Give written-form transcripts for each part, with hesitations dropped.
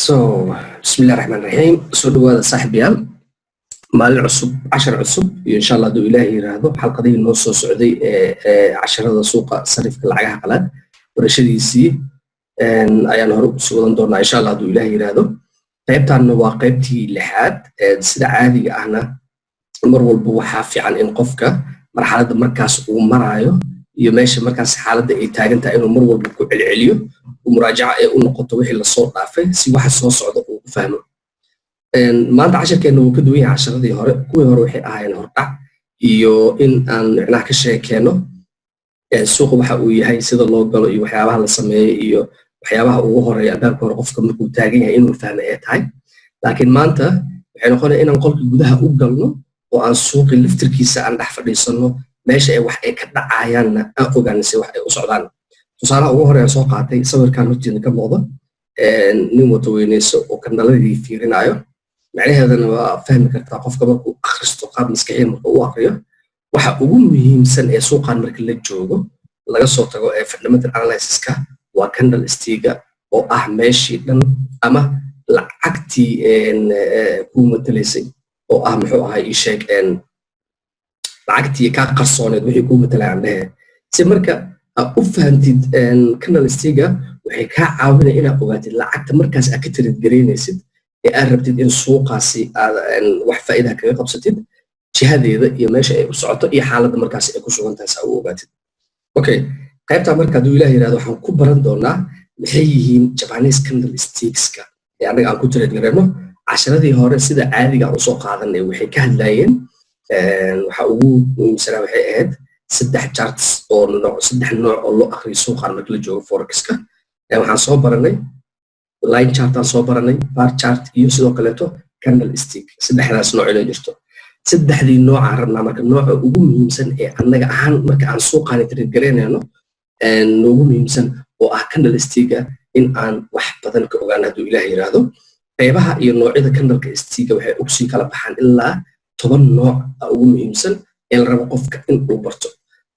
So, bismillah ar-Rahman ar-Rahim. Soo dhawaada saaxiibayaal. Maalin cusub, cashar cusub, iyo insha Allah hadduu Ilaahay yiraahdo xalqadii noo soo socday ee casharada suuqa sarifka lacagaha qalaad barashadiisii ayaan hore usii wadan doonaa insha Allah hadduu Ilaahay yiraahdo. Qaybtaanna waa qaybtii lixaad sida caadiga ahna mar walba waxaa fiican in qofka marxaladda markaas uu maraayo iyo meesha markaas xaaladda ay taagan tahay inuu mar walba ku celceliyo muraajaca ee u noqoto wixii la soo dhaafay si waxa soo socda uu u fahmo. maanta casharkeena wuu ka duwan yahay casharadii hore kuwii hore waxay ahaayeen hordhac iyo in aan micnaha ka sheekeeno suuqa waxa uu yahay sida loo galo iyo waxyaabaha la sameeyo iyo waxyaabaha ugu horeeya albaabka hore qofka markuu taagan yahay inuu fahmo ay tahay. Laakiin maanta waxay noqonaya inaan qolka gudaha u galno oo aan suuqi liftirkiisa aan dhex fadhiisano meesha ay wax ay ka dhacayaanna aan ogaano si wax ay u socdaan. tusaalaha ugu horeeya soo qaatay sawirkan hortiina ka muuqda nin wato weyneyso oo kandaladii fiirinayo macnaheedana waa fahmi kartaa qofka markuu akhristo qaab maskaxiyan markuu u aqriyo waxa ugu muhiimsan ee suuqan marka la joogo laga soo tago ee fundamental analysis-ka waa candlestick-ga oo ah meeshii dhan ama lacagtii ku matalaysay oo ah muxuu ahaa ii sheeg lacagtii ka qarsooneed wixii ku matalayaan dhehe si marka u fahantid candlestick-ga waxay kaa caawinaya inaad ogaatid lacagta markaas aad ka tirid garaynaysid ee aad rabtid in suuqaasi aad wax faa'iidaha kaga qabsatid jihadeeda iyo meesha ay u socoto iyo xaaladda markaas ay ku sugan tahay saa u ogaatid. Okay, qaybtaa marka hadduu ilaah yidhahdo waxaan ku baran doonaa maxay yihiin Japanese candlesticks-ka ee annaga aan ku tirid garayno. casharadii hore sida caadiga aan usoo qaadanay waxay ka hadlayeen waxa ugu muhiimsanaa waxay ahayd saddex nooc oo loo akhriyo suuqan marka la joogo forex-ka. waxaan soo baranay line chart aan soo baranay bar chart iyo sidoo kaleeto candlestick saddexdaas nooc inay jirto. saddexdii noocaan rabnaa marka nooca ugu muhiimsan ee annaga ahaan marka aan suuqaani trade garaynayno noogu muhiimsan oo ah candlestick-ga in aan wax badan ka ogaano hadduu ilaah yiraahdo. qaybaha iyo noocyada candlestick-ga waxay usii kala baxaan ilaa 10 nooc ugu muhiimsan ee la rabo qofka in uu barto.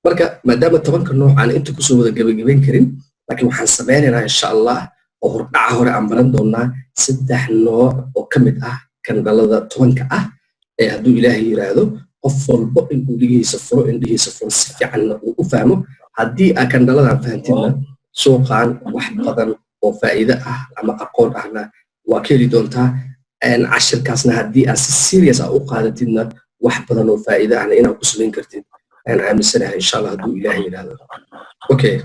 marka maadaama 10ka nooc aan inta kusoo wada gabagabayn karin laakiin waxaan sameynaynaa insha Allah oo hordhaca hore aan baran doonaa 3 nooc oo ka mid ah kandalada 10ka ah ee hadduu ilaahay yiraahdo qof walba inuu dhigiisa furo si fiicanna uu u fahmo. haddii aad kandaladan fahantidna suuqan wax badan oo faa'iido ah ama aqoon ahna waa ka heli doontaa. cashirkaasna haddii aad si serious ah u qaadatidna wax badan oo faa'iido ahna inaad ku samayn kartid aan aaminsanahay insha Allah hadduu ilaahay yiraahdo. Okay,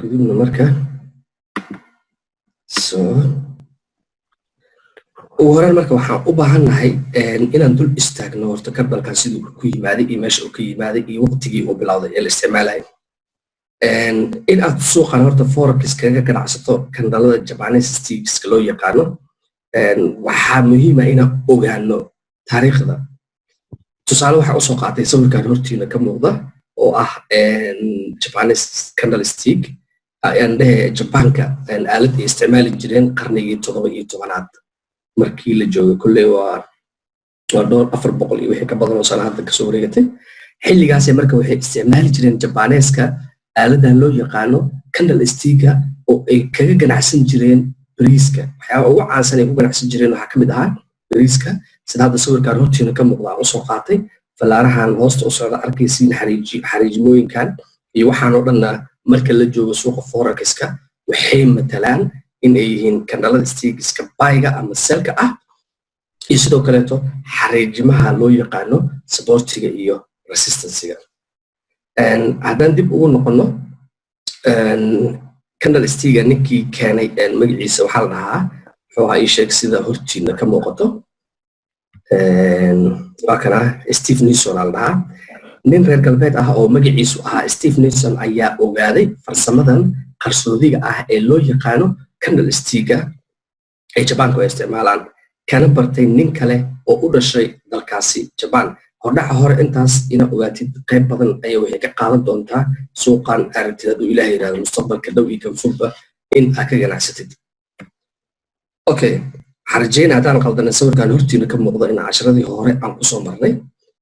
gudubna marka ugu horreyn marka waxaan u baahannahay inaan dul istaagno horta kandalkan siduu ku yimaaday iyo meesha uu ka yimaaday iyo waqtigii uu bilowday ee la isticmaalay. in aad suuqan horta forex kaga ganacsato kandalada Japanese stocks loo yaqaano waxaa muhiim ah inaan ogaano taariikhda. tusaale waxaan usoo qaatay sawirkan hortiina ka muuqda oo ah Japanese candlestick ayaan dhehe Japanka aalad ay isticmaali jireen qarnigii 17aad markii la joogay kulley waa dhowr 400 iyo wixii ka badan oo sano hadda kasoo wareegatay. xilligaas marka waxay isticmaali jireen Japaneeska aaladan loo yaqaano candlestick-ga oo ay kaga ganacsan jireen bariiska. waxyaaba ugu caansan ay ku ganacsan jireen waxaa ka mid ahaa bariiska sida hadda sawirkan hortiina ka muuqda aan usoo qaatay falaarahan hoosta u socda arkaysiin xariijimooyinkan iyo waxaan oo dhanna marka la joogo suuqa forex-ka waxay matalaan in ay yihiin candlada sticks-ka buyga ama sell-ka ah iyo sidoo kaleeto xariijimaha loo yaqaano supportiga iyo resistance-ga. haddaan dib ugu noqono candlestick-ga ninkii keenay magaciisa waxaa la dhahaa wuxuu ahaa ii sheeg sida hortiina ka muuqato waa kana Steve Nixon la dhahaa. nin reer galbeed ah oo magaciisu ahaa Steve Nixon ayaa ogaaday farsamadan qarsoodiga ah ee loo yaqaano candlestick-ga ay Japanku ay isticmaalaan kana bartay nin kale oo u dhashay dalkaasi Japan. hordhaca hore intaas inaad ogaatid qayb badan ayaa waxay ka qaadan doontaa suuqan aragtida hadduu ilaahay yiraahdo mustaqbalka dhow iyo kan fogba in aad ka ganacsatid. Okay, waxaan rajeynaa haddaan qaldana sawirkan hortiina ka muuqda in casharadii hore aan kusoo marnay.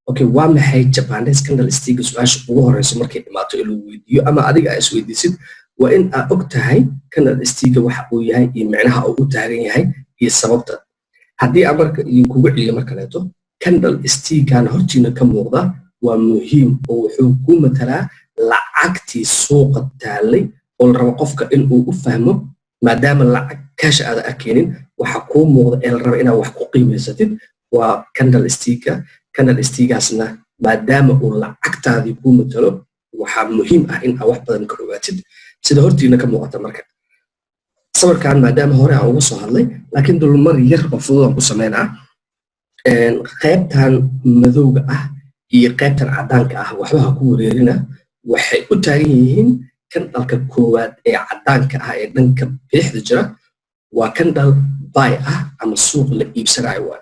Okay, waa maxay Japanese candlestick? su-aasha ugu horeysa markay imaato ee lagu weydiiyo ama adiga aad isweydiisid waa in aad og tahay candle stick waxa uu yahay iyo micnaha uu u taagan yahay iyo sababta. haddii aan marka idinkugu celiyo mar kaleeto, candle stickan hortiina ka muuqda waa muhiim oo wuxuu ku matalaa lacagtii suuqa taalay oo la rabo qofka in uu u fahmo, maadaama lacag cash aad arkeenin waxa kuu muuqda ee la rabo inaad wax ku qiimaysatid waa candle sticka. candle stickgaasna maadaama uu lacagtaadii ku matalo waxaa muhiim ah in aad wax badan ka ogaatid sida hortiina ka muuqata. marka sawirkan maadaama hore aan uga soo hadlay laakiin dulmar yar oo fudud aan ku sameynaa. qaybtan madowga ah iyo qaybtan cadaanka ah waxba ha ku wareerina, waxay u taagan yihiin candleka koowaad ee cadaanka ah ee dhanka bidixda jira waa candle buy ah ama suuq la iibsanayo waa.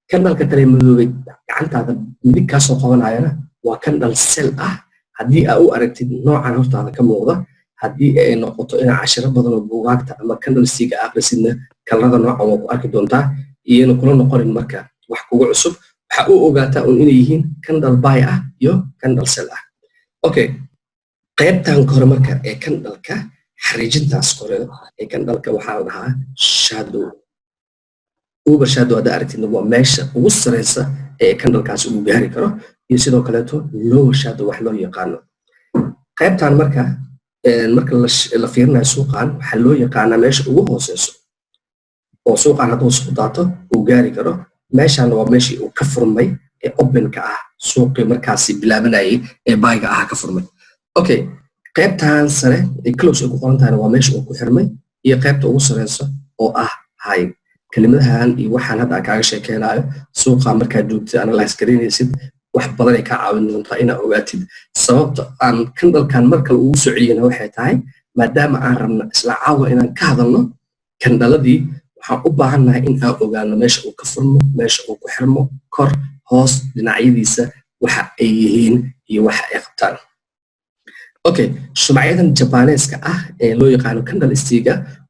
candleka kale madoobay gacantaada midig kaa soo qabanayana waa candle sell ah. haddii aad u aragtid noocan hortaada ka muuqda, haddii ay noqoto inaad cashiro badan oo buugaagta ama candle stick akhrisidna kalarada noocan waa ku arki doontaa, iyana kula noqonin marka wax kugu cusub. waxa u ogaataa un inay yihiin candle buy ah iyo candle sell ah. okay, qaybtan kore marka ee candleka xariijintaas kore ee candleka waxaa la dhahaa shadow. overshadow hadda aragtidna waa meesha ugu sareysa ee candlekaas uu gaari karo, iyo sidoo kaleeto lower shadow wax loo yaqaano. qaybtan marka la fiirinayo suuqan waxaa loo yaqaanaa meesha ugu hooseyso oo suuqan hadduu isku daato uu gaari karo. meeshan waa meeshii uu ka furmay ee openka ah, suuqii markaasi bilaabanayay ee buyga ah ka furmay. okay, qaybtan sare ee close ay ku qoran tahayna waa meesha uu ku xirmay, iyo qaybta ugu sareysa oo ah high. kelimadahan iyo waxaan hadda kaaga sheekeynayo suuqa markaad joogtid analyze garaynaysid wax badan ay kaa caawin doontaa inaad ogaatid. sababta aan candlekan mar kale ugu soo celiyana waxay tahay maadaama aan rabna isla caawa inaan ka hadalno candladii, waxaan u baahannahay in aan ogaano meesha uu ka furmo, meesha uu ku xirmo, kor hoos dhinacyadiisa waxa ay yihiin iyo waxa ay qabtaan. okay, shumacyadan jabaneeska ah ee loo yaqaano candle stick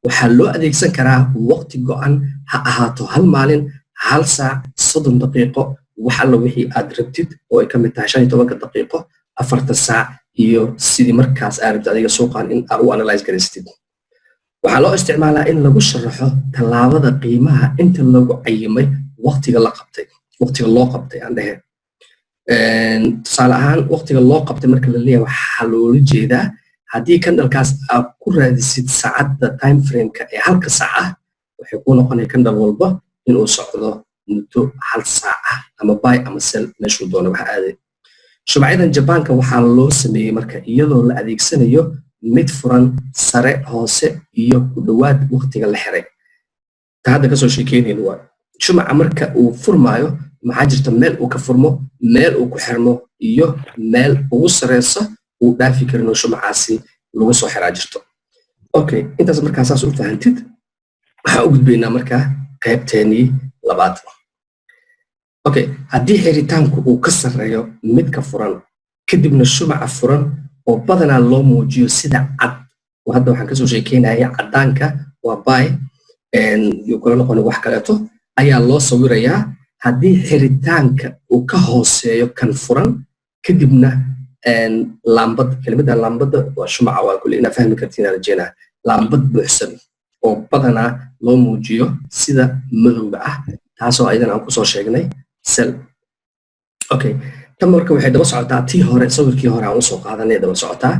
waxaa loo adeegsan karaa waqti go'an, ha ahaato hal maalin, hal saac, 30 daqiiqo, wax alla wixii aad rabtid oo ay ka mid tahay 15 daqiiqo, 4 saac, iyo sidii markaas aad rabtid adiga suuqan in aad u analyze garaysatid. waxaa loo isticmaalaa in lagu sharaxo tallaabada qiimaha inta lagu cayimay waqtiga loo qabtay aan dhahe. tusaale ahaan waqtiga loo qabtay marka la leeyahay waxaa loola jeedaa haddii candlekaas aad ku raadisid saacadda time frameka ee halka saac ah, waxay ku noqonaya candle walba inuu socdo muddo 1 saac ah ama buy ama sell meeshuu doono waxa aaday. shumacyadan jabaanka waxaa loo sameeyey marka iyadoo la adeegsanayo mid furan, sare, hoose iyo ku dhowaad waqtiga la xiray. ta hadda kasoo sheekeynayno waa shumaca marka uu furmaayo maxaa jirta meel uu ka furmo, meel uu ku xirmo iyo meel ugu sareysa uu dhaafi karin oo shumacaasi lagu soo xiraa jirto. okay, intaas markaa saas u fahantid waxaan u gudbaynaa markaa qaybteenii labaad. okay, haddii xiritaanku uu ka sarreeyo midka furan kadibna shumaca furan oo badanaa loo muujiyo sida cad, oo hadda waxaan kasoo sheekeynaya cadaanka waa buy iyo kula noqon wax kaleeto ayaa loo sawirayaa. haddii xiritaanka uu ka hooseeyo kan furan kadibna laambad, kelimada laambada waa shumaca, waa kulli inaa fahmi kartiin aan rajeynaa, laambad buuxsan oo badanaa loo muujiyo sida madowga ah, taasoo ayadan aan kusoo sheegnay sell. okay, tan marka waxay daba socotaa tii hore, sawirkii hore aan usoo qaadanay daba socotaa.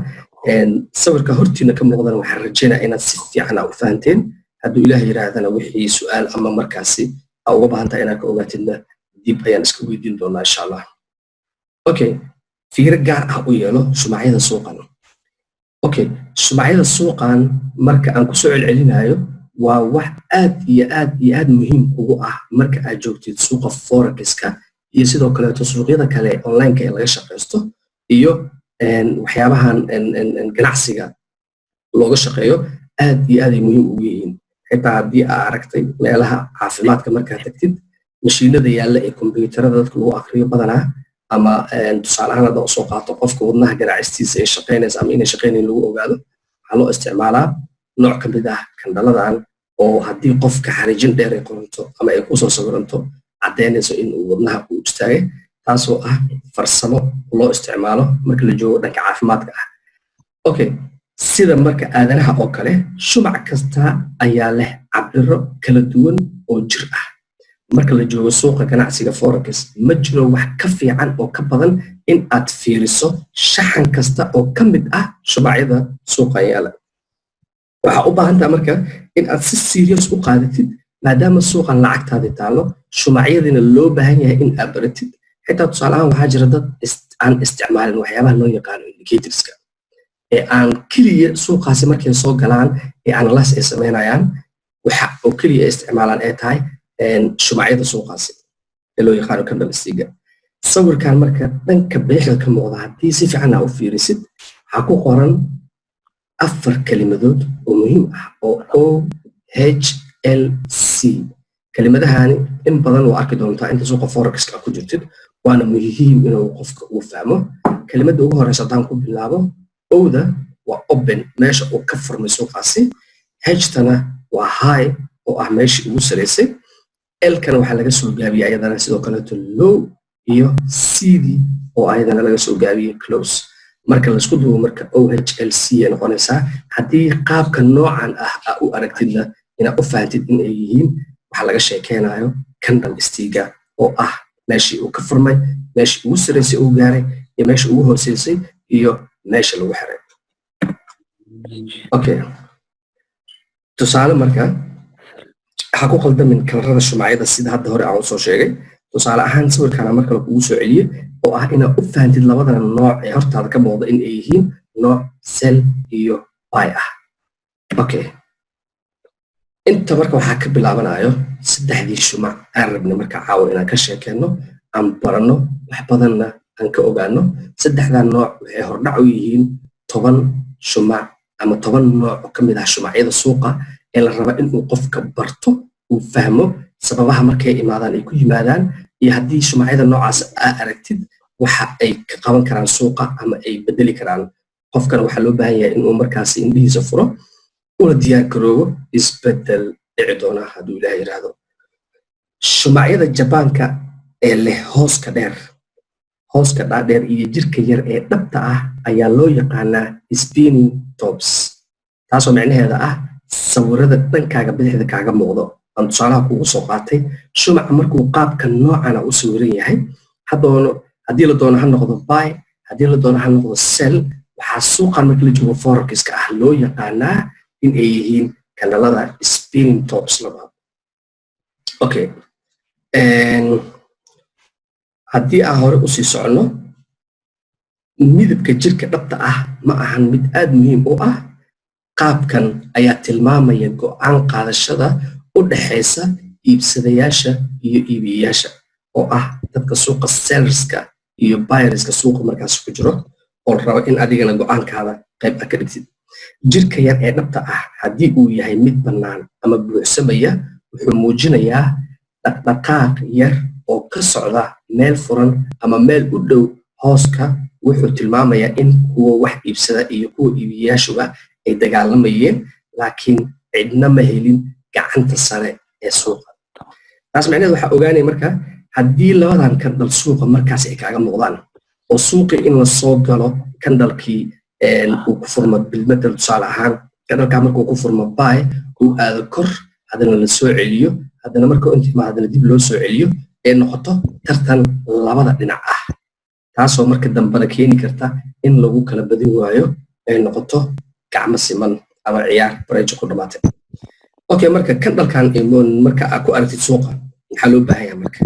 sawirka hortiina ka muuqdana waxaan rajeynaa inaad si fiican u fahanteen. hadduu ilaah yiraahdana wixii su'aal ama markaasi uga baahantahay inaad ka ogaatidna dib ayaan iska weydiin doonaa insha allah. okay, fiiro gaar ah u yeelo shumacyada suuqan. okay, shumacyada suuqan marka aan kusoo celcelinayo waa wax aad iyo aad muhiim ugu ah marka aad joogtid suuqa forex-ka iyo sidoo kaleeto suuqyada kale online-ka ee laga shaqaysto iyo waxyaabahan ganacsiga looga shaqeeyo aad iyo aad ay muhiim ugu yihiin. xitaa haddii aad aragtay meelaha caafimaadka markaad tagtid mashiinada yaalla ee kombiyuutarada dadka lagu akriyo badanaa, ama tusaale ahaan hadda usoo qaato qofka wadnaha garaacistiisa ay shaqaynaysa ama inay shaqaynayn lagu ogaado, waxaa loo isticmaalaa nooc ka mid ah kandhaladan oo haddii qofka xariijin dheer ay qoranto ama ay kusoo sawiranto caddaynayso in uu wadnaha uu istaagay, taasoo ah farsamo loo isticmaalo marka la joogo dhanka caafimaadka ah. okay, sida marka aadanaha oo kale shumac kasta ayaa leh cabiro kala duwan oo jir ah marka la joogo suuqa ganacsiga forex ma jiro wax ka fiican oo ka badan in aad fiiriso shaxan kasta oo ka mid ah shumacyada suuqa yaala waxa u baahan tahay marka in aad si serious u qaadatid maadaama suuqan lacagtaadi taalo shumacyadina loo baahan yahay in aad baratid xitaa tusaale ahaan waxaa jira dad aan isticmaalin waxyaabaha loo yaqaano indicatorska ee aan keliya suuqaasi markay soo galaan ee analysis ay samaynayaan waxa oo keliya isticmaalaan ay tahay shumacyada suuqaasi ee loo yaqaano candlestick sawirkan marka dhanka bidixda ka muuqda haddii si fiican aad u fiirisid waxaa ku qoran 4 kalimadood oo muhiim ah oo OHLC kalimadahani in badan oo arki doontaa inta suuqa forex-ka ku jirtid waana muhiim inuu qofka uu fahmo kalimadda ugu horeysa hadaan ku bilaabo Oda waa open meesha uu ka furmay suuqaasi H-tana waa high oo ah meeshii ugu sareysay L-kana waxaa laga soo gaabiyay ayadana sidoo kale low iyo CD oo ayadana laga soo gaabiyay close marka la isku duubo marka OHLC ay noqonaysaa haddii qaabka noocan ah u aragtidna inaad u fahamtid in ay yihiin waxa laga sheekeynayo candlestick oo ah meeshii uu ka furmay meeshii ugu sareysay uu gaaray iyo meeshii ugu hooseysay iyo meesha lagu xiray okay tusaale marka waxa ku qaldamin kalarada shumacyada sida hadda hore aan soo sheegay tusaale ahaan sawirkana marka la kugu soo celiyo oo ah inaad u fahamtid labada nooc ee hortaada ka muuqda in ay yihiin nooc sell iyo buy ah okay inta marka waxaa ka bilaabanayo saddexdii shumac aan rabnay marka caawa inaan ka sheekeyno aan barano wax badanna aan ka ogaano saddexdan nooc waxay hordhac u yihiin 10 shumac ama 10 nooc oo ka mid ah shumacyada suuqa ee la raba inuu qofka barto uu fahmo sababaha markay imaadaan ay ku yimaadaan iyo haddii shumacyada noocaas aad aragtid waxa ay ka qaban karaan suuqa ama ay bedeli karaan qofkan waxaa loo baahan yahay inuu markaasi indhihiisa furo una diyaar garoobo isbedel dhici doona hadduu ilaahay yiraahdo shumacyada jabaanka ee leh hooska dhaadheer iyo jirka yar ee dhabta ah ayaa loo yaqaanaa spinning tops taasoo micnaheeda ah sawirada dhankaaga bidixda kaaga muuqdo aan tusaalaha kugu soo qaatay shumaca markuu qaabka noocana u sawiran yahay haddii la doono ha noqdo buy haddii la doono ha noqdo sell waxaa suuqan marka la joogo forex-ka ah loo yaqaanaa in ay yihiin kanalada spinning tops labaad okay haddii aan hore usii socono midabka jirka dhabta ah ma ahan mid aad muhiim u ah qaabkan ayaa tilmaamaya go'aan qaadashada u dhaxaysa iibsadayaasha iyo iibiyayaasha oo ah dadka suuqa sellerska iyo buyerska suuqa markaas ku jiro oo raba in adigana go'aankaada qayb ka dhigtid jirka yar ee dhabta ah haddii uu yahay mid bannaan ama buuxsamaya wuxuu muujinayaa dhaqdhaqaaq yar oo ka socda meel furan ama meel u dhow hooska wuxuu tilmaamayaa in kuwa wax iibsada iyo kuwa iibiyayaashuba ay dagaalamayeen laakiin cidna ma helin gacanta sare ee suuqa taas macnaheedu waxaa ogaanaya marka haddii labadan kandal suuqa markaas ay kaaga muuqdaan oo suuqii in la soo galo kandalkii uu ku furmo bilmetal tusaale ahaan kandalkaa markuu ku furmo buy uu aado kor haddana la soo celiyo haddana markuu intimaa haddana dib loo soo celiyo ee noqoto tartan labada dhinac ah taasoo marka dambena keeni karta in lagu kala badin waayo ay noqoto gacmo siman ama ciyaar bareejo ku dhamaatay okay marka kandalkan marka aad ku aragtid suuqa maxaa loo baahan yahay marka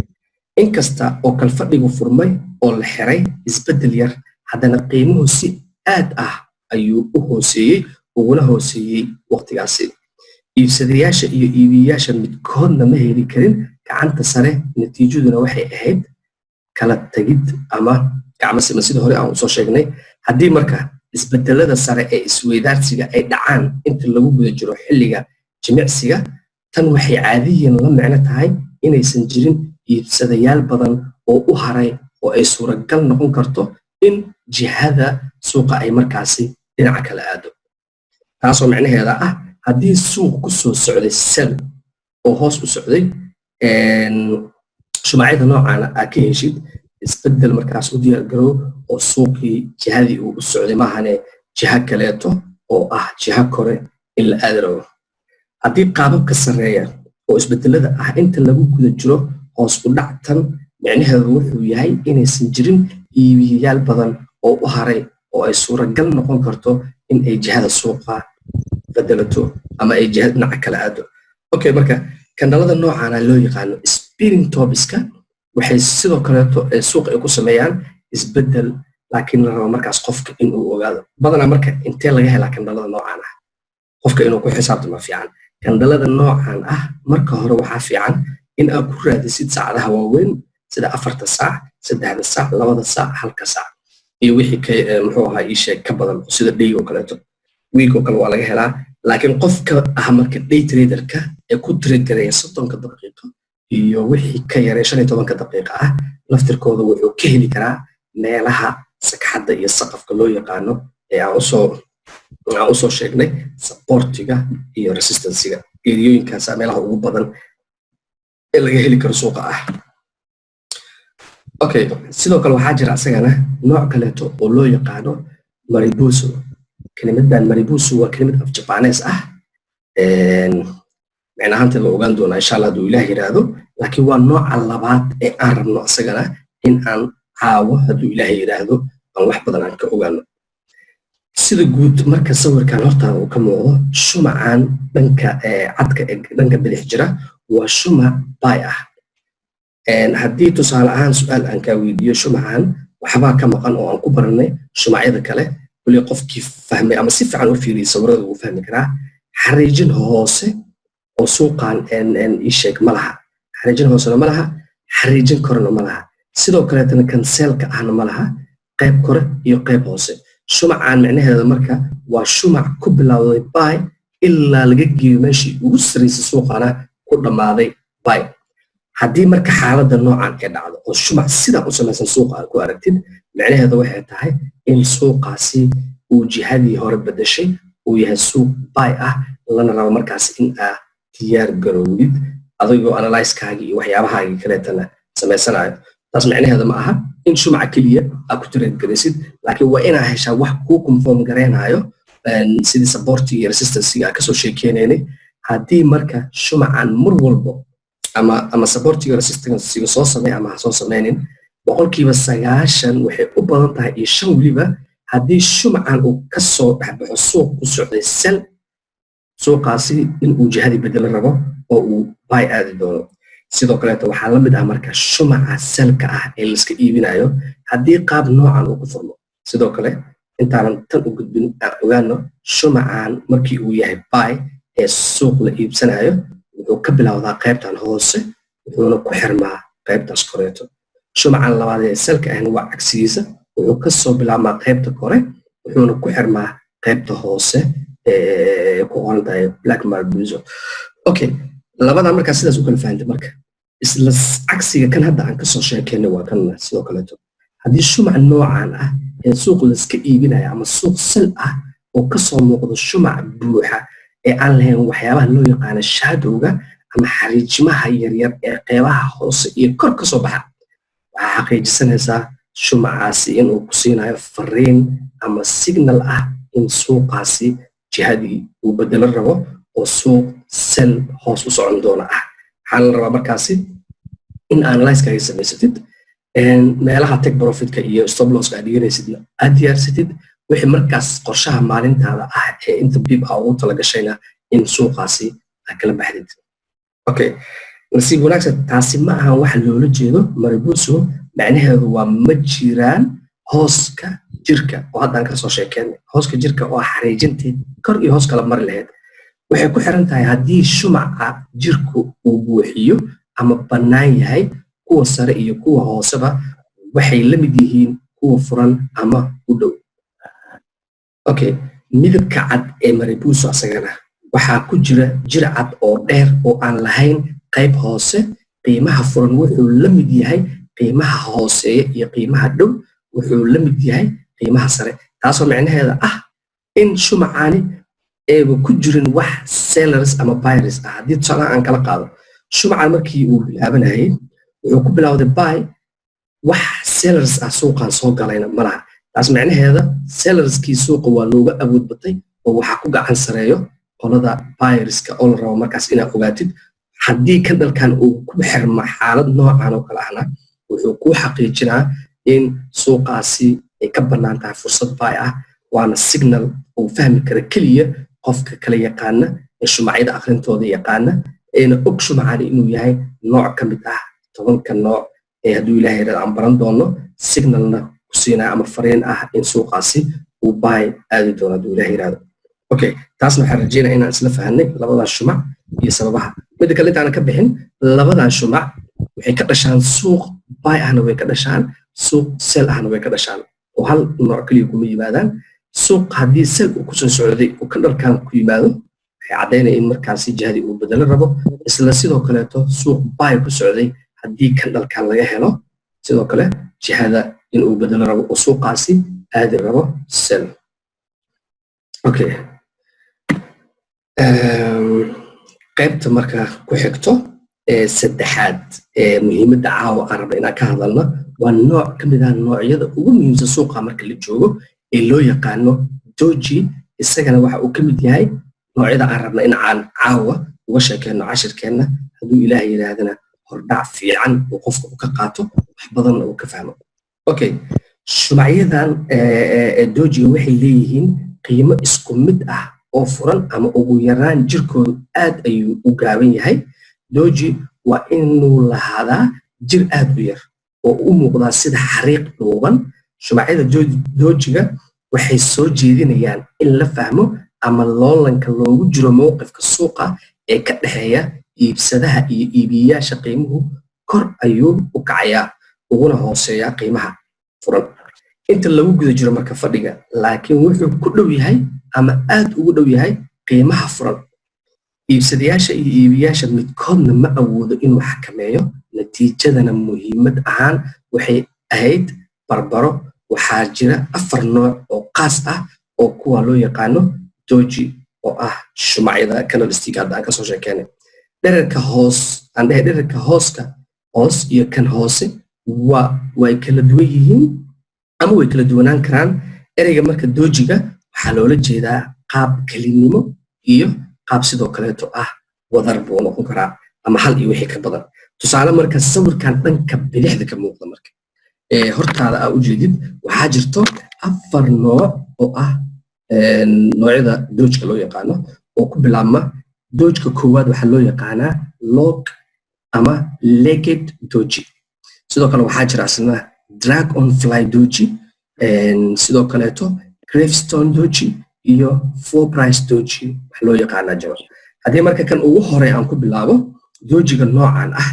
inkasta oo kalfadhigu furmay oo la xiray isbedel yar haddana qiimuhu si aad ah ayuu u hooseeyey uguna hooseeyey waqtigaasi iibsadayaasha iyo iibiyayaasha midkoodna ma heli karin gacanta sare natiijaduna waxay ahayd kala tagid ama gacmo siman sida hore aan usoo sheegnay haddii marka isbedelada sare ee isweydaarsiga ay dhacaan inta lagu guda jiro xilliga jimicsiga tan waxay caadiyan la micno tahay inaysan jirin iibsadayaal badan oo u haray oo ay suuragal noqon karto in jihada suuqa ay markaasi dhinaca kala aado taasoo micnaheeda ah haddii suuq ku soo socday sell oo hoos u socday shumacyada noocaana aad ka heshid isbedel markaas u diyaar garow oo suuqii jihadii uu u socday maahane jiha kaleeto oo ah jiha kore in la aadi rabo haddii qaababka sarreeya oo isbedelada ah inta lagu guda jiro hoos u dhactan micnaheedu wuxuu yahay inaysan jirin iibiyayaal badan oo u haray oo ay suuragal noqon karto in ay jihada suuqa bedelato ama ay jihada dhinaca kala aado okay marka kandhalada noocaana loo yaqaano spinning topiska waxay sidoo kaleeto suuqa ay ku sameeyaan isbedel laakiin la rabo markaas qofka inuu ogaado badanaa marka intee laga helaa kandhalada noocaan ah qofka inuu ku xisaabtamo fiican kandhalada noocan ah marka hore waxaa fiican in aad ku raadisid saacadaha waaweyn sida 4 saac 3 saac 2 saac 1 saac iyo wixii muxuu ahaa ii sheeg ka badan sida day oo kaleeto week oo kale waa laga helaa laakiin qofka ah marka day traderka ee ku trade garaya 30 daqiiqo iyo wixii ka yaray 15 daqiiqo ah laftirkooda wuxuu ka heli karaa meelaha sakxadda iyo saqafka loo yaqaano ee aan usoo sheegnay supportiga iyo resistancega eriyooyinkaas meelaha ugu badan ee laga heli karo suuqa ah okay sidoo kale waxaa jira asagana nooc kaleeto oo loo yaqaano maribuso kelimadan maribuso waa kelimad af Japanese ah macnaheedu la ogaan doona insha Allah haduu Ilaahay yiraahdo laakiin waa nooca labaad ee aan rabno asagana in aan caawo haduu Ilaahay yiraahdo aan wax badan aan ka ogaano sida guud marka sawirkan hortaada uu ka muuqdo shumacan dhanka cadka dhanka bidix jira waa shumac buy ah haddii tusaale ahaan su'aal aan ka weydiiyo shumacan waxbaa ka maqan oo aan ku baranay shumacyada kale wali qofkii fahmay ama si fiican u fiiriyay sawirada uu fahmi karaa xariijin hoose oo suuqan ii sheeg ma laha xariijin hoose ma laha xariijin korna ma laha sidoo kale tan kanseelka ahna ma laha qayb kore iyo qayb hoose shumacan macnaheedu marka waa shumac ku bilowday buy ilaa laga geeyo meeshii ugu sarreysay suuqana ku dhamaaday buy haddii marka xaaladda noocan ay dhacdo oo shumac sida u samaysan suuqa ku aragtid macnaheedu waxay tahay in suuqaasi uu jihadii hore bedeshay uu yahay suuq buy ah lana rabo markaas in aad diyaar garowdid adigoo analyze-kaaga iyo waxyaabahaagii kaleetana samaysanayo taas macnaheedu ma aha in shumaca keliya aad ku trade garaysid laakiin waa inaa heshaa wax kuu conform garaynayo sidii supportiga iyo resistancega aan kasoo sheekeynaynay haddii marka shumacan mar walbo ama supportiga resistancega soo samey ama ha soo sameynin 90% waxay u badan tahay iyo 5 waliba haddii shumacan uu kasoo dhexbaxo suuq ku socday sell suuqaasi in uu jihadii bedel rabo oo uu buy aadi doono sidoo kale waxaa la mid ah marka shumaca selka ah ee la iska iibinayo haddii qaab noocan uu ku furmo sidoo kale intaanan tan u gudbin aan ogaano shumacan markii uu yahay buy ee suuq la iibsanayo wuxuu ka bilowdaa qaybtan hoose wuxuuna ku xirmaa qaybtaas koreeto shumacan labaad ee selka ahna waa cagsigiisa wuxuu ka soo bilaabmaa qaybta kore wuxuuna ku xirmaa qaybta hoose ee ku qoran tahay black marbuzo okay labada marka sidaas u kala fahanti marka isla cagsiga kan hadda aan ka soo sheekeynay waa kan sidoo kale haddii shumac noocan ah ee suuq la iska iibinayo ama suuq sal ah oo ka soo muuqdo shumac buuxa ee aan lahayn waxyaabaha loo yaqaan shadowga ama xariijimaha yaryar ee qeybaha hoose iyo kor ka soo baxa waxa xaqiijisanaysaa shumacaasi inuu ku siinayo fariin ama signal ah in suuqaasi jihadii uu bedelo rabo oo suuq sell hoos u socon doona ah waxaa la rabaa markaasi in analyze-kaaga samaysatid meelaha take profitka iyo stop loss-ka aad dhiganaysidna aad diyaarsatid wixii markaas qorshaha maalintaada ah ee inta bib ah ugu talagashayna in suuqaasi aad kala baxdid okay nasiib wanaagsan taasi ma aha waxa loola jeedo maribuso macnaheedu waa ma jiraan hooska jirka oo haddaan ka soo sheekeynay hooska jirka oo xariijinteed kor iyo hoos kala mari lahayd waxay ku xiran tahay haddii shumaca jirku uu buuxiyo ama bannaan yahay kuwa sare iyo kuwa hooseba waxay la mid yihiin kuwa furan ama u dhow okay midabka cad ee maribuso asagana waxaa ku jira jir cad oo dheer oo aan lahayn qayb hoose qiimaha furan wuxuu la mid yahay qiimaha hooseeya iyo qiimaha dhow wuxuu la mid yahay qiimaha sare taasoo macnaheeda ah in shumacani eeba ku jirin wax sellers ama buyers ah haddii tusaale aan kala qaado shumacan markii uu bilaabanayay wuxuu ku bilowday buy wax sellers ah suuqan soo galayna malaha taas macnaheeda sellerskii suuqa waa looga awood batay oo waxaa ku gacan sareeyo qolada buyerska oo la rabo markaas inaad ogaatid haddii candlekan uu ku xirma xaalad noocan oo kale ahna wuxuu kuu xaqiijinaa in suuqaasi ay ka bannaan tahay fursad buy ah waana signal uu fahmi kara keliya qofka kala yaqaana ee shumacyada akhrintooda yaqaana eena og shumacani inuu yahay nooc ka mid ah 10ka nooc ee hadduu ilaahay yidhahdo aan baran doono signalna ku siinaya ama fariin ah in suuqaasi uu buy aadi doono hadduu ilaahay yidhahdo okay taasna waxaan rajeynaya inaan isla fahanay labadan shumac iyo sababaha midda kale intaana ka bixin labadan shumac waxay ka dhashaan suuq buy ahna way ka dhashaan suuq sell ahna way ka dhashaan oo hal nooc kaliya kuma yimaadaan suuq haddii sell uu kusoo socday uu candlekan ku yimaado waxay caddaynaya in markaasi jihadii uu bedelo rabo isla sidoo kaleeto suuq buy ku socday haddii candlekan laga helo sidoo kale jihada in uu bedelo rabo oo suuqaasi aadi rabo sell okay qaybta marka ku xigto ee saddexaad ee muhiimadda caawa aan rabna inaan ka hadalno waa nooc ka mid ah noocyada ugu muhiimsan suuqa marka la joogo ee loo yaqaano doji isagana waxa uu ka mid yahay noocyada aan rabna in aan caawa uga sheekeyno cashirkeenna hadduu ilaahay yidhaahdana hordhac fiican uu qofka u ka qaato wax badanna uu ka fahmo okay shumacyadan dojiga waxay leeyihiin qiimo isku mid ah oo furan ama ugu yaraan jirkoodu aad ayuu u gaaban yahay doji waa inuu lahaadaa jir aad u yar oo u muuqdaa sida xariiq dhuuban shumacyada dojiga waxay soo jeedinayaan in la fahmo ama loolanka loogu jiro mowqifka suuqa ee ka dhexeeya iibsadaha iyo iibiyayaasha qiimuhu kor ayuu u kacayaa uguna hooseeyaa qiimaha furan inta lagu guda jiro marka fadhiga laakiin wuxuu ku dhow yahay ama aad ugu dhow yahay qiimaha furan iibsadayaasha iyo iibiyaasha midkoodna ma awoodo inuu xakameeyo natiijadana muhiimad ahaan waxay ahayd barbaro waxaa jira 4 nooc oo qaas ah oo kuwa loo yaqaano doji oo ah shumacyada candlestick hadda aan kasoo sheekeynay dhererka hooska hoos iyo kan hoose way kala duwan yihiin ama way kala duwanaan karaan ereyga marka dojiga waxaa loola jeedaa qaab kelinimo iyo qaab sidoo kaleeto ah wadar buu noqon karaa ama hal iyo wixii ka badan tusaale marka sawirkan dhanka bidixda ka muuqda marka hortaada aa ujeedid waxaa jirto 4 nooc oo ah noocyada dojka loo yaqaano oo ku bilaabma dojka koowaad waxaa loo yaqaanaa log ama legged doji sidoo kale waxaa jira asna drag on fly doji sidoo kaleeto gravestone doji iyo four price doji wax loo yaqaanaa jiro haddii marka kan ugu horey aan ku bilaabo dojiga noocan ah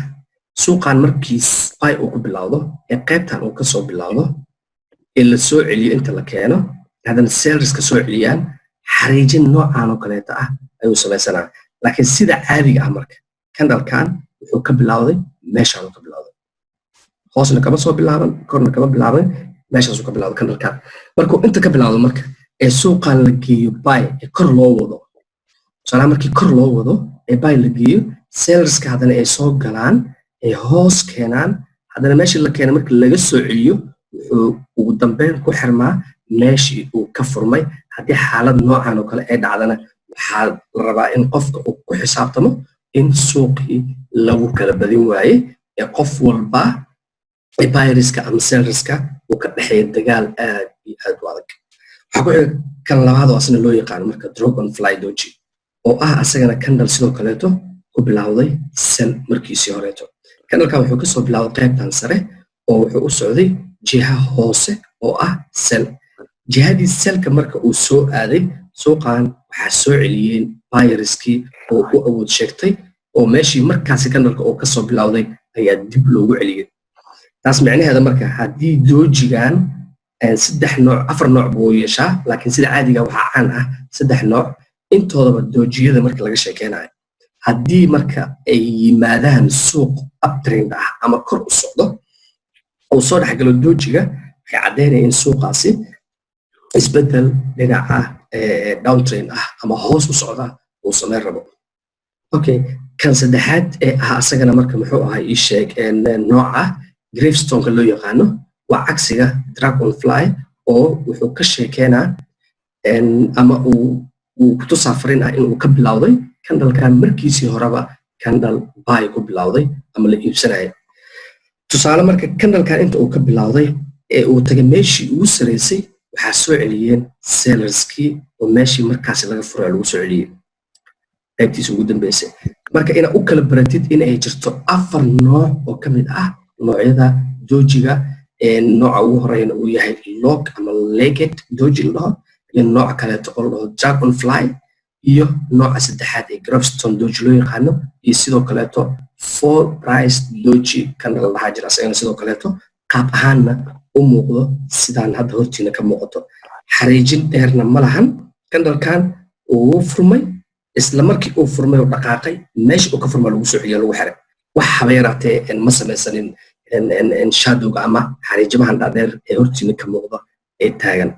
suuqan markiis buy uu ku bilowdo ee qaybtan uu ka soo bilowdo ee la soo celiyo inta la keeno haddana sellers ka soo celiyaan xariijin noocan oo kaleeta ah ayuu samaysanaa laakiin sida caadiga ah marka candlekan wuxuu ka bilowday meeshaan uu ka bilowday hoosna kama soo bilaaban korna kama bilaaban meeshaasuu ka bilowday candlekan markuu inta ka bilowdo marka ee suuqan la geeyo buy ee kor loo wado tusaalaha markii kor loo wado ee buy la geeyo sellerska haddana ay soo galaan ay hoos keenaan haddana meeshii la keena markii laga soo celiyo wuxuu ugu dambeyn ku xirmaa meeshii uu ka furmay haddii xaalad noocan oo kale ay dhacdana waxaa la rabaa in qofka uu ku xisaabtamo in suuqii lagu kala badin waaye ee qof walba buyerska ama sellerska uu ka dhexeeya dagaal aad iyo aad u adag waxaa ku xiga kan labaad oo asna loo yaqaano marka dragon fly doji oo ah asagana candle sidoo kaleeto ku bilowday sell markiisii horeeto candlekan wuxuu kasoo bilowday qaybtan sare oo wuxuu u socday jiha hoose oo ah sell jihadii sellka marka uu soo aaday suuqan waxaa soo celiyeen buyerskii oo u awood sheegtay oo meeshii markaasi candleka uu kasoo bilowday ayaa dib loogu celiyey taas micnaheeda marka haddii dojigan 4 nooc buu yeeshaa laakiin sida caadiga waxaa caan ah 3 nooc intoodaba doojiyada marka laga sheekeynayo haddii marka ay yimaadaan suuq uptrend ah ama kor u socdo uu soo dhexgalo dojiga waxay caddaynaya in suuqaasi isbedel dhinaca downtrend ah ama hoos u socda uu samayn rabo okay kan saddexaad ee ah asagana marka muxuu ahaa ii sheeg nooca gravestoneka loo yaqaano waa cagsiga dragon fly oo wuxuu ka sheekeynaa ama uu uu ku tusaa fariin ah inuu ka bilowday candlekan markiisii horeba candle buy ku bilowday ama la iibsanayo tusaale marka candlekan inta uu ka bilowday ee uu tagay meeshii ugu sareysay waxaa soo celiyeen sellerskii oo meeshii markaasi laga furay lagu soo celiyey qaybtiisa ugu dambeysay marka inaad u kala baratid in ay jirto 4 nooc oo ka mid ah noocyada doojiga nooca ugu horeeyana uu yahay log ama legged dooji la dhaho iyo nooca kaleeto oo la dhaho dragonfly iyo nooca saddexaad ee gravestone dooji loo yaqaano iyo sidoo kaleeto full price dooji kan la dhahaa jira asagana sidoo kaleeto qaab ahaanna u muuqdo sidaan hadda hortiina ka muuqato xariijin dheerna ma lahan candlekan uu furmay isla markii uu furmay oo dhaqaaqay meesha uu ka furmay lagu soo celiyo lagu xiray wax haba yaraatee ma samaysanin shadowga ama xariijimahan dhaadheer ee hortiina ka muuqda ee taagan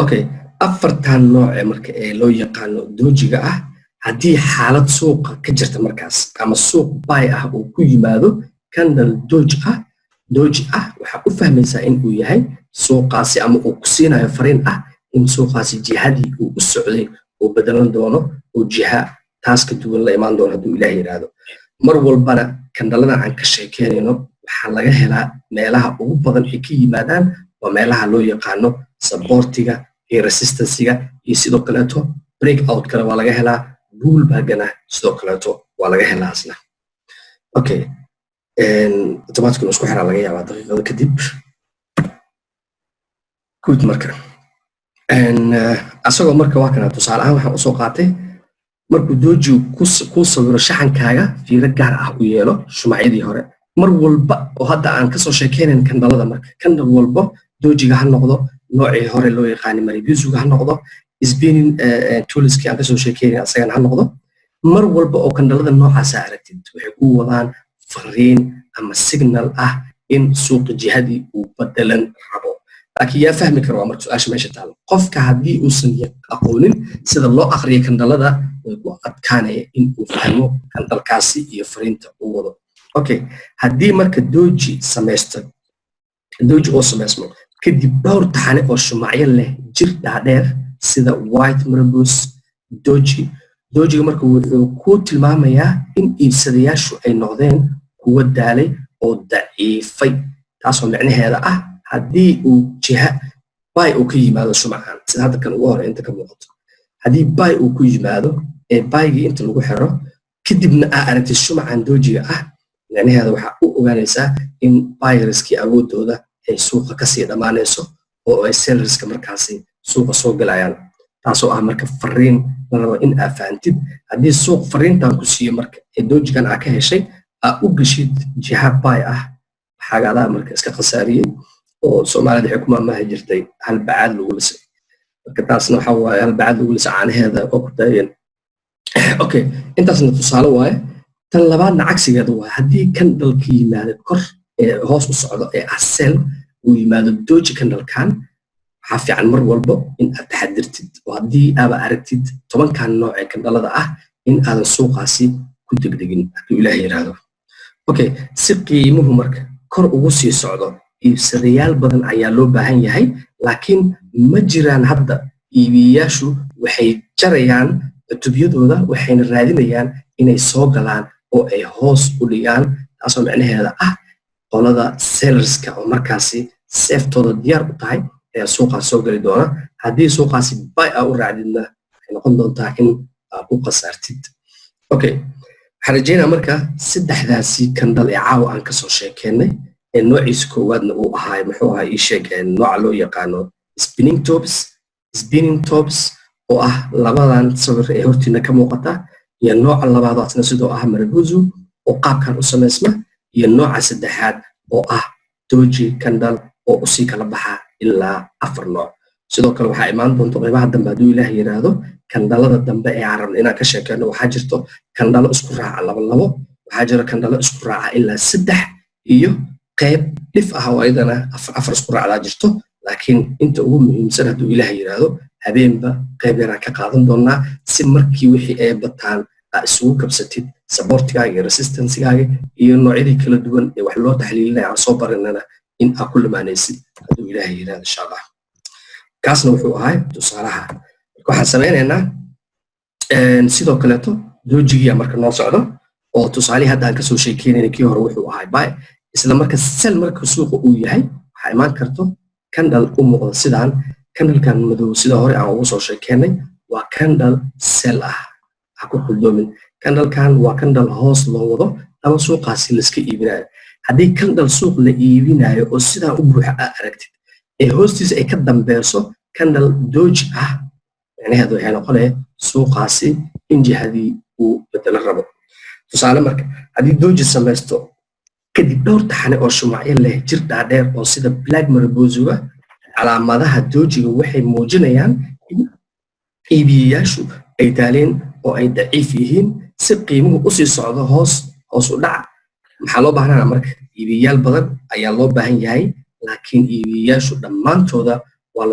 okay afartan nooc marka ee loo yaqaano doojiga ah haddii xaalad suuqa ka jirta markaas ama suuq buy ah uu ku yimaado candle dooji ah waxaa u fahmaysaa in uu yahay suuqaasi ama uu ku siinayo fariin ah in suuqaasi jihadii uu u socday uu bedelan doono oo jiha taas ka duwan la imaan doono hadduu ilaah yidhaahdo mar walbana kandhaladan aan ka sheekeynayno waxaa laga helaa meelaha ugu badan ay ka yimaadaan waa meelaha loo yaqaano supportiga iyo resistancega iyo sidoo kaleeto break out kale waa laga helaa bullbagana sidoo kaleeto waa laga helaa asna okay automatically isku xiraa laga yaabaa daqiiqada kadib good marka asagoo marka waa kana tusaale ahaan waxaan usoo qaatay markuu dooji ku sawiro shaxankaaga fiiro gaar ah u yeelo shumacyadii hore mar walba oo hadda aan kasoo sheekeynayn kandhalada marka kandhal walba doojiga ha noqdo noocii hore loo yaqaani maribusuga ha noqdo spinning toolskii aan kasoo sheekeynayn asagana ha noqdo mar walba oo kandhalada noocaasa aragtid waxay ku wadaan fariin ama signal ah in suuqa jihadii uu bedelan rabo laakiin yaa fahmi kara waa marka su-aasha meesha taalo qofka haddii uusan aqoonin sida loo aqriyo kandhalada way ku adkaanaya in uu fahmo kandhalkaasi iyo fariinta uu wado okay haddii marka dooji oo samaysmo kadib dhowr taxane oo shumacyo leh jir dhaadheer sida white marabus doojiga marka wuxuu ku tilmaamayaa in iibsadayaashu ay noqdeen kuwa daalay oo daciifay taasoo micnaheeda ah haddii uu jiha buy uu ka yimaado shumacan sida hadda kan ugu hore inta ka muuqato haddii buy uu ku yimaado ee buygii inta lagu xiro kadibna aa aragtay shumacan doojiga ah micnaheeda waxaa u ogaanaysaa in buyerskii awoodooda ay suuqa kasii dhammaanayso oo ay sellerska markaasi suuqa soo galayaan taasoo ah marka fariin la rabo in aa fahantid haddii suuq fariintan ku siiyo marka ee doojigan aa ka heshay aa u geshid jiha buy ah xagadaa marka iska khasaariyey oo soomaalida waxay ku maamaahi jirtay halbacaad lagu lisay marka taasna waxaa waaye halbacaad lagu lisay caanaheeda oo ku daayeen okay intaasna tusaale waaye tan labaadna cagsigeeda waa haddii candleka yimaado kor ee hoos u socdo ee asel uu yimaado dooji candlekan waxaa fiican mar walba in aad taxadirtid oo haddii aaba aragtid 10kan nooc ee candhalada ah in aadan suuqaasi ku degdegin hadduu ilaah yidhaahdo okay si qiimuhu marka kor ugu sii socdo iibsadayaal badan ayaa loo baahan yahay laakiin ma jiraan hadda iibiyayaashu waxay jarayaan cutubyadooda waxayna raadinayaan inay soo galaan oo ay hoos u dhigaan taasoo micnaheeda ah qolada sellerska oo markaasi seeftooda diyaar u tahay ayaa suuqaas soo geli doona haddii suuqaasi buy aa u raacdidna waxay noqon doontaa in aa ku khasaartid okay waxaan rajeynaa marka saddexdaasi kandhal ee caawa aan kasoo sheekeynay ee noociisa koowaadna uu ahaa muxuu ahaa ii sheeg nooca loo yaqaano spinning tops oo ah labadan sawir ee hortiina ka muuqata iyo nooca labaadaasna sidoo ah marabuzu oo qaabkan u samaysma iyo nooca saddexaad oo ah dooji candle oo usii kala baxa ilaa 4 nooc sidoo kale waxaa imaan doonta qaybaha dambe hadduu ilaah yidhaahdo kandhalada dambe ee aan rabno inaan ka sheekeyno waxaa jirto kandhalo isku raaca 2 waxaa jira kandhalo isku raaca ilaa 3 iyo qayb dhif ah oo ayadana 4 isku raacdaa jirto laakiin inta ugu muhiimsan hadduu ilaah yidhaahdo habeenba qayb yaraan ka qaadan doonaa si markii wixii ay bataan aa isugu kabsatid supportigaaga iyo resistancegaaga iyo noocyadii kala duwan ee wax loo taxliilinaya aan soo barinana in aa ku lamaanaysid hadduu ilaahay yidhaahdo insha allah kaasna wuxuu ahay tusaalaha marka waxaan sameynaynaa sidoo kaleeto doojigiya marka noo socdo oo tusaalihi hadda aan kasoo sheekeynayna kii hore wuxuu ahay buy isla marka sell marka suuqa uu yahay waxaa imaan karto candle u muuqda sidaan candlekan madow sida hore aan ugu soo sheekeynay waa candle sell ah ha ku quldoomin candlekan waa candle hoos loo wado ama suuqaasi la iska iibinayo haddii candle suuq la iibinayo oo sidaa u buuxa aad aragtid ee hoostiisa ay ka dambeyso candle dooji ah macnaheedu waxay noqonaya suuqaasi in jihadii uu bedelo rabo tusaale marka haddii dooji samaysto kadib dhowr taxane oo shumacyo leh jir dhaadheer oo sida black maribozuga calaamadaha doojiga waxay muujinayaan in iibiyayaashu ay daaleen oo ay daciif yihiin si qiimuhu usii socdo hoos u dhaca maxaa loo baahnaa marka iibiyayaal badan ayaa loo baahan yahay laakiin iibiyayaashu dhammaantooda waa